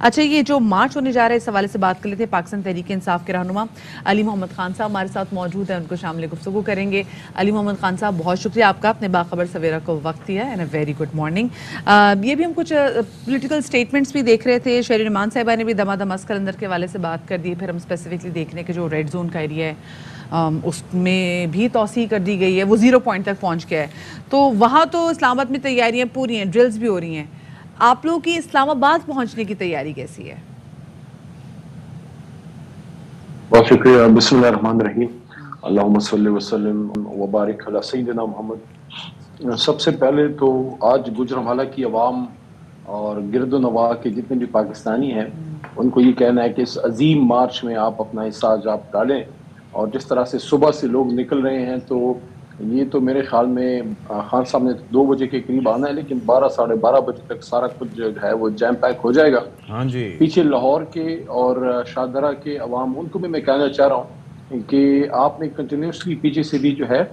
अच्छा, ये जो मार्च होने जा रहा है इस हवाले से बात कर लेते हैं। पाकिस्तान तहरीक इंसाफ के रहनुमा अली मोहम्मद खान साहब हमारे साथ मौजूद हैं, उनको शामिल गुफ्तगू करेंगे। अली मोहम्मद खान साहब, बहुत शुक्रिया आपका, अपने बाखबर सवेरा को वक्त दिया and a very good morning. ये भी हम कुछ पॉलिटिकल स्टेटमेंट्स भी देख रहे थे। शहरी नुमान साहिबा ने भी दमादम अस्कर अंदर के हवाले से बात कर दी। फिर हम स्पेसिफिकली देख रहे हैं कि जो रेड जोन का एरिया है उसमें भी तौसीह कर दी गई है, वो 0 पॉइंट तक पहुँच गया है। तो वहाँ तो इस्लामाबाद में तैयारियाँ पूरी हैं, ड्रिल्स भी हो रही हैं। आप लोगों की इस्लामाबाद पहुंचने की तैयारी कैसी है? बहुत शुक्रिया। बिस्मिल्लाहिर्रहमानिर्रहीम, अल्लाहुम्मा सल्लि व सल्लिम व बारिक अला सय्यिदिना मुहम्मद। सबसे पहले तो आज गुजरांवाला की आवाम और गिरदो नवाह के जितने भी पाकिस्तानी हैं उनको ये कहना है कि इस अजीम मार्च में आप अपना हिस्सा आप डालें। और जिस तरह से सुबह से लोग निकल रहे हैं, तो ये तो मेरे ख्याल में खान साहब ने 2 बजे के करीब आना है, लेकिन 12 साढ़े 12 बजे तक सारा कुछ जो है वो जैम पैक हो जाएगा। हाँ जी। पीछे लाहौर के और शाहदरा के अवाम, उनको भी मैं कहना चाह रहा हूँ कि आपने कंटिन्यूसली पीछे से भी जो है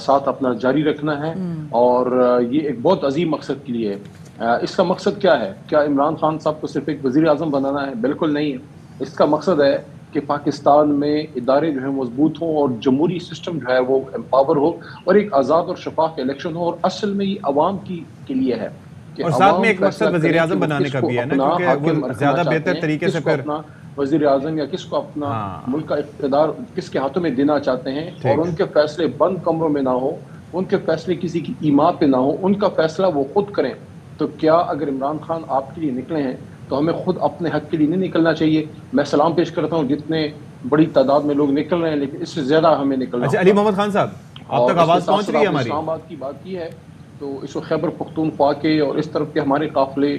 साथ अपना जारी रखना है। और ये एक बहुत अजीम मकसद के लिए है। इसका मकसद क्या है? क्या इमरान खान साहब को सिर्फ एक वज़ीर आज़म बनाना है? बिल्कुल नहीं है। इसका मकसद है कि पाकिस्तान में इदारे जो है मजबूत हों और जमहूरी सिस्टम जो है वो एम्पावर हो और एक आज़ाद और शफाफ इलेक्शन हो। और असल में ये अवाम के लिए है कि और साथ में एक मकसद वज़ीर आज़म बनाने का भी है ना, क्योंकि वो ज़्यादा बेहतर तरीके से फिर अपना वज़ीर आज़म या किसको अपना मुल्क का इक़्तिदार किसके हाथों में देना चाहते हैं। और उनके फैसले बंद कमरों में ना हो, उनके फैसले किसी की ईमा पे ना हो, उनका फैसला वो खुद करें। तो क्या अगर इमरान खान आपके लिए निकले हैं तो हमें खुद अपने हक के लिए नहीं निकलना चाहिए? मैं सलाम पेश करता हूँ जितने बड़ी तादाद में लोग निकल रहे हैं, लेकिन इससे ज्यादा हमें निकलना। अच्छा, अली मोहम्मद खान साहब, आप तक आवाज पहुंच रही है हमारी? इस्लामाबाद की बात की है तो इस वक्त खैबर पख्तूनख्वा के और इस तरफ के हमारे काफिले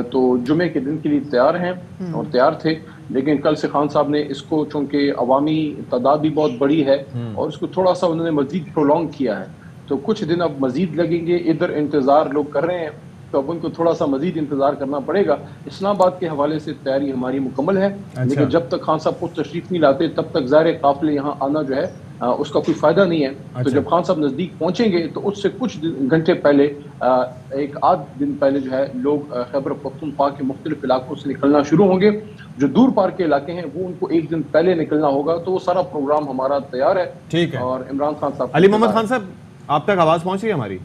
तो जुमे के दिन के लिए तैयार हैं और तैयार थे, लेकिन कल से खान साहब ने इसको, चूंकि अवामी तादाद भी बहुत बड़ी है और इसको थोड़ा सा उन्होंने मजीद प्रोलॉन्ग किया है, तो कुछ दिन अब मजीद लगेंगे। इधर इंतजार लोग कर रहे हैं, तो अब उनको थोड़ा सा मजीद इंतजार करना पड़ेगा। इस्लामाबाद के हवाले से तैयारी हमारी मुकम्मल है। लेकिन जब तक खान साहब खुद तशरीफ नहीं लाते तब तक ज़ाहिर काफिले यहाँ आना जो है उसका कोई फायदा नहीं है। तो जब खान साहब नजदीक पहुंचेंगे तो उससे कुछ घंटे पहले, एक आध दिन पहले जो है लोग खैबर पख्तूनख्वा के मुख्तलिफ इलाकों से निकलना शुरू होंगे। जो दूर पार के इलाके हैं वो उनको एक दिन पहले निकलना होगा। तो वो सारा प्रोग्राम हमारा तैयार है। ठीक है। और इमरान खान साहब, अली मोहम्मद खान साहब, आप तक आवाज पहुंच रही है हमारी?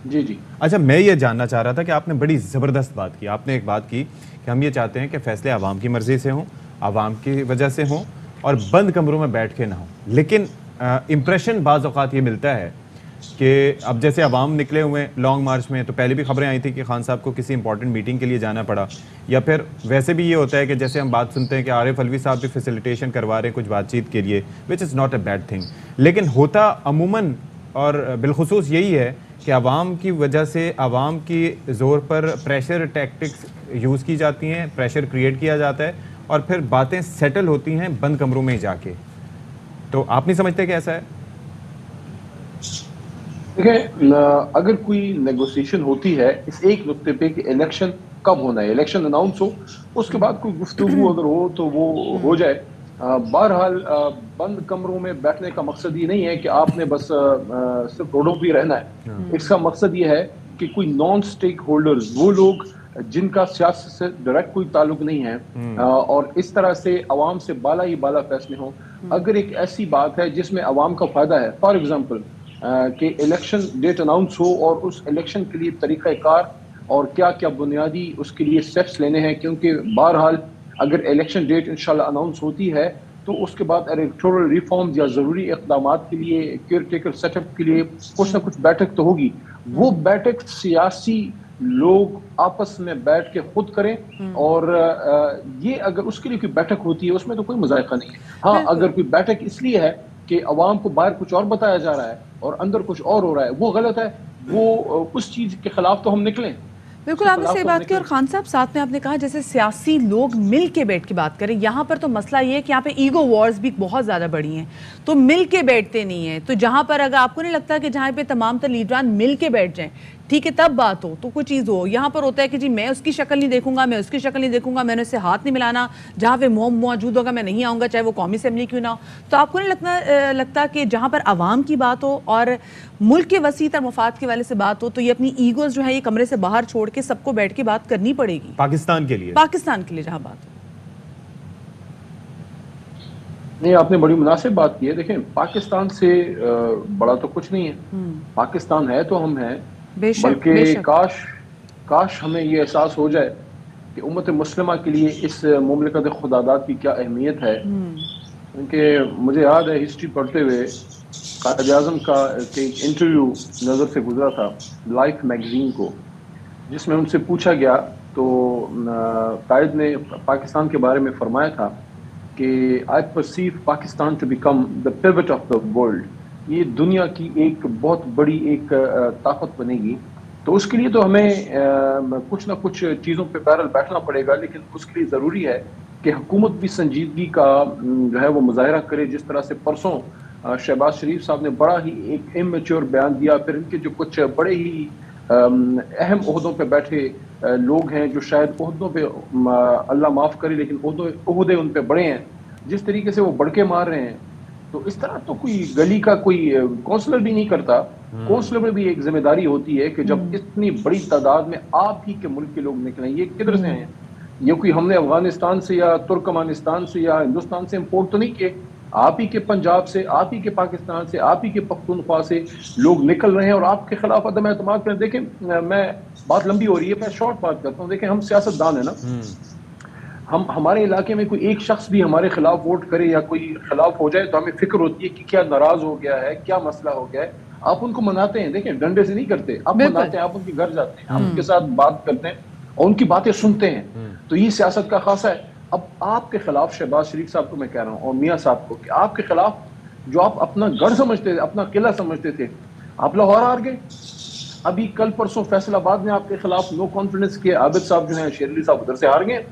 जी जी। अच्छा, मैं ये जानना चाह रहा था कि आपने बड़ी ज़बरदस्त बात की। आपने एक बात की कि हम ये चाहते हैं कि फैसले आवाम की मर्ज़ी से हों, आवाम की वजह से हों और बंद कमरों में बैठ के ना हों। लेकिन इम्प्रेशन बाज़ औक़ात ये मिलता है कि अब जैसे आवाम निकले हुए लॉन्ग मार्च में, तो पहले भी खबरें आई थी कि खान साहब को किसी इंपॉर्टेंट मीटिंग के लिए जाना पड़ा, या फिर वैसे भी ये होता है कि जैसे हम बात सुनते हैं कि आरिफ अलवी साहब भी फैसिलिटेशन करवा रहे हैं कुछ बातचीत के लिए, which is not a bad thing. लेकिन होता अमूमन और बिलखुसूस यही है कि आवाम की वजह से, आवाम की ज़ोर पर प्रेशर टैक्टिक्स यूज़ की जाती हैं, प्रेशर क्रिएट किया जाता है और फिर बातें सेटल होती हैं बंद कमरों में जाके। तो आप नहीं समझते कि ऐसा है? देखिए, अगर कोई नेगोशिएशन होती है इस एक नुक्ते पे कि इलेक्शन कब होना है, इलेक्शन अनाउंस हो, उसके बाद कोई गुफ्तगू अगर हो तो वो हो जाए। बहरहाल बंद कमरों में बैठने का मकसद ये नहीं है कि आपने बस सिर्फ रोडों पर रहना है। इसका मकसद ये है कि कोई नॉन स्टेक होल्डर्स, वो लोग जिनका सियासत से डायरेक्ट कोई ताल्लुक नहीं है और इस तरह से अवाम से बाला ही बाला फैसले हों। अगर एक ऐसी बात है जिसमें अवाम का फायदा है, फॉर एग्जाम्पल कि इलेक्शन डेट अनाउंस हो और उस इलेक्शन के लिए तरीक़ाकार और क्या क्या बुनियादी उसके लिए स्टेप्स लेने हैं, क्योंकि बहरहाल अगर इलेक्शन डेट इंशाल्लाह अनाउंस होती है तो उसके बाद इलेक्टोरल रिफॉर्म्स या ज़रूरी इक़दामात के लिए, केयर टेकर सेटअप के लिए कुछ ना कुछ बैठक तो होगी। वो बैठक सियासी लोग आपस में बैठ के खुद करें और ये अगर उसके लिए कोई बैठक होती है उसमें तो कोई मज़ायक़ा नहीं है। हाँ, अगर कोई बैठक इसलिए है कि अवाम को बाहर कुछ और बताया जा रहा है और अंदर कुछ और हो रहा है, वो गलत है। वो उस चीज़ के खिलाफ तो हम निकलें। बिल्कुल, आपने सही बात की। और खान साहब, साथ में आपने कहा जैसे सियासी लोग मिल के बैठ के बात करें। यहाँ पर तो मसला ये है कि यहाँ पे ईगो वॉर्स भी बहुत ज़्यादा बड़ी हैं, तो मिल के बैठते नहीं हैं। तो जहाँ पर अगर आपको नहीं लगता कि जहाँ पे तमाम तर लीडरान मिल के बैठ जाएं, ٹھیک ہے تب بات ہو تو کوئی چیز ہو. یہاں پر ہوتا ہے کہ جی میں اس کی شکل نہیں دیکھوں گا, میں اس کی شکل نہیں دیکھوں گا, میں نے اس سے ہاتھ نہیں ملانا, جہاں پہ موجود ہوگا میں نہیں آؤں گا, چاہے وہ قومی اسمبلی کیوں نہ ہو. تو آپ کو نہیں لگتا کہ جہاں پر عوام کی بات ہو اور ملک کے وسیع تر مفاد کے والے سے بات ہو تو یہ اپنی ایگوز جو ہے یہ کمرے سے باہر چھوڑ کے سب کو بیٹھ کے بات کرنی پڑے گی پاکستان کے لیے جہاں بات ہو. نہیں, آپ نے بڑی مناسب بات کی ہے. دیکھیں پاکستان سے بڑا تو کچھ نہیں ہے. پاکستان ہے تو ہم ہیں, بلکہ کاش ہمیں یہ احساس ہو جائے کہ امت مسلمہ کے لیے اس مملکت خداداد کی کیا اہمیت ہے. کیونکہ مجھے یاد ہے ہسٹری پڑھتے ہوئے قائد اعظم کا ایک انٹرویو نظر سے گزرا تھا لائف میگزین کو, جس میں ان سے پوچھا گیا تو قائد نے پاکستان کے بارے میں فرمایا تھا کہ I perceive Pakistan to become the pivot of the world. یہ دنیا کی ایک بہت بڑی ایک طاقت بنے گی. تو اس کے لیے تو ہمیں کچھ نہ کچھ چیزوں پہ پیرل بیٹھنا پڑے گا, لیکن اس کے لیے ضروری ہے کہ حکومت بھی سنجیدگی کا جو ہے وہ مظاہرہ کرے. جس طرح سے پرسوں شہباز شریف صاحب نے بڑا ہی ایک اممیچور بیان دیا, پھر ان کے جو کچھ بڑے ہی اہم عہدوں پہ بیٹھے لوگ ہیں جو شاید عہدوں پہ اللہ معاف کرے لیکن عہدے ان پہ بڑے ہیں, جس طریقے سے وہ بڑکے مار رہے ہیں, تو اس طرح تو کوئی گلی کا کوئی کونسلر بھی نہیں کرتا. کونسلر میں بھی ایک ذمہ داری ہوتی ہے کہ جب اتنی بڑی تعداد میں آپ ہی کے ملک کے لوگ نکلیں, یہ کدھر سے ہیں, یہ کوئی ہم نے افغانستان سے یا ترکمانستان سے یا ہندوستان سے امپورٹ تو نہیں کیے, آپ ہی کے پنجاب سے, آپ ہی کے پاکستان سے, آپ ہی کے پختونخوا سے لوگ نکل رہے ہیں اور آپ کے خلاف عدم اعتماد کریں. دیکھیں میں بات لمبی ہو رہی ہے, میں شارٹ بات کرتا ہوں. دیکھیں ہم سیاست دان ہیں نا, ہمارے علاقے میں کوئی ایک شخص بھی ہمارے خلاف ووٹ کرے یا کوئی خلاف ہو جائے تو ہمیں فکر ہوتی ہے کہ کیا ناراض ہو گیا ہے, کیا مسئلہ ہو گیا ہے. آپ ان کو مناتے ہیں, دیکھیں ڈنڈے سے نہیں کرتے, آپ مناتے ہیں, آپ ان کے گھر جاتے ہیں, آپ ان کے ساتھ بات کرتے ہیں اور ان کی باتیں سنتے ہیں. تو یہ سیاست کا خاصہ ہے. اب آپ کے خلاف شہباز شریف صاحب کو میں کہہ رہا ہوں اور میاں صاحب کو کہ آپ کے خلاف جو آپ اپنا گڑھ سمجھتے تھے, اپنا قلعہ سمجھتے تھے, آپ لاہور ہار گئے. ابھی کل پرسوں فیصل آباد میں آپ کے خلاف نو کانفیڈنس کے عابد صاحب جو ہیں, شیر علی صاحب ادھر سے ہار گئے.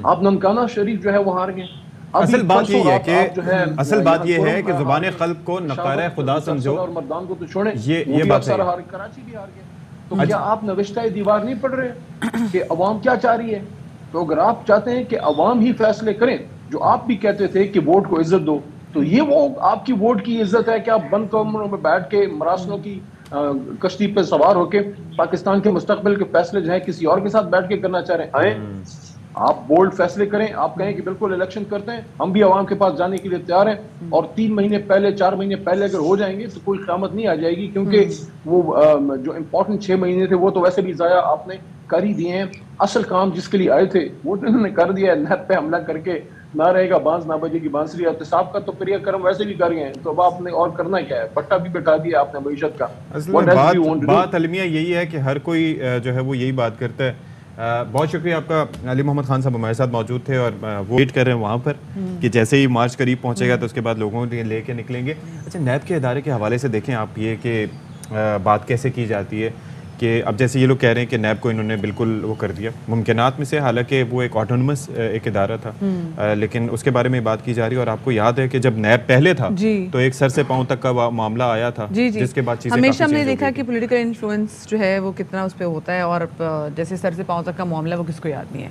آپ ننکانہ شریف جو ہے وہ ہار گئے. اصل بات یہ ہے کہ زبان خلق کو نقارہ خدا سمجھو, اور مردان کو تو چھوڑیں, یہ بات ہے. کراچی بھی ہار گئے. تو کیا آپ نوشتہ دیوار نہیں پڑھ رہے کہ عوام کیا چاہ رہی ہے؟ تو اگر آپ چاہتے ہیں کہ عوام ہی فیصلے کریں, جو آپ بھی کہتے تھے کہ ووٹ کو عزت دو, تو یہ وہ آپ کی ووٹ کی عزت ہے کہ آپ بند کمروں میں بیٹھ کے مراسلوں کی کشتی پہ سوار ہو کے پاکستان کے مستقبل کے فیصلے جو ہیں کسی اور کے ساتھ بیٹھ کے کرنا چاہ رہے ہیں؟ آئیں آپ بولڈ فیصلے کریں, آپ کہیں کہ بالکل الیکشن کرتے ہیں, ہم بھی عوام کے پاس جانے کے لیے تیار ہیں, اور 3 مہینے پہلے 4 مہینے پہلے اگر ہو جائیں گے تو کوئی قیامت نہیں آ جائے گی, کیونکہ وہ جو امپورٹنٹ 6 مہینے تھے وہ تو ویسے بھی ضائع آپ نے کر ہی دیے ہیں. اصل کام جس کے لیے آئے تھے وہ انہوں نے کر دیا ہے. نیب پہ حملہ کر کے نہ رہے گا بانس نہ بجے گی بانسری. احتساب کا تو کریا کرم ویسے بھی کر گئے ہیں, تو اب آپ نے اور کرنا کیا ہے؟ پٹا بھی بٹا دیا آپ نے معیشت کا. بات المیہ یہی ہے کہ ہر کوئی جو ہے وہ یہی بات کرتا ہے. بہت شکریہ آپ کا. علی محمد خان صاحب ہمارے ساتھ موجود تھے اور وہ ویٹ کر رہے ہیں وہاں پر کہ جیسے ہی مارچ قریب پہنچے گا تو اس کے بعد لوگوں لے کے نکلیں گے. اچھا, نیب کے ادارے کے حوالے سے دیکھیں آپ یہ کہ بات کیسے کی جاتی ہے کہ اب جیسے یہ لوگ کہہ رہے ہیں کہ نیب کو انہوں نے بالکل وہ کر دیا ممکنات میں سے, حالانکہ وہ ایک آٹونومس ایک ادارہ تھا, لیکن اس کے بارے میں بات کی جا رہی ہے. اور آپ کو یاد ہے کہ جب نیب پہلے تھا تو ایک سر سے پاؤں تک کا معاملہ آیا تھا, جس کے بعد چیزیں ہمیشہ ہم نے دیکھا کہ پولیٹیکل انفلوئنس جو ہے وہ کتنا اس پہ ہوتا ہے, اور جیسے سر سے پاؤں تک کا معاملہ وہ کس کو یاد نہیں ہے.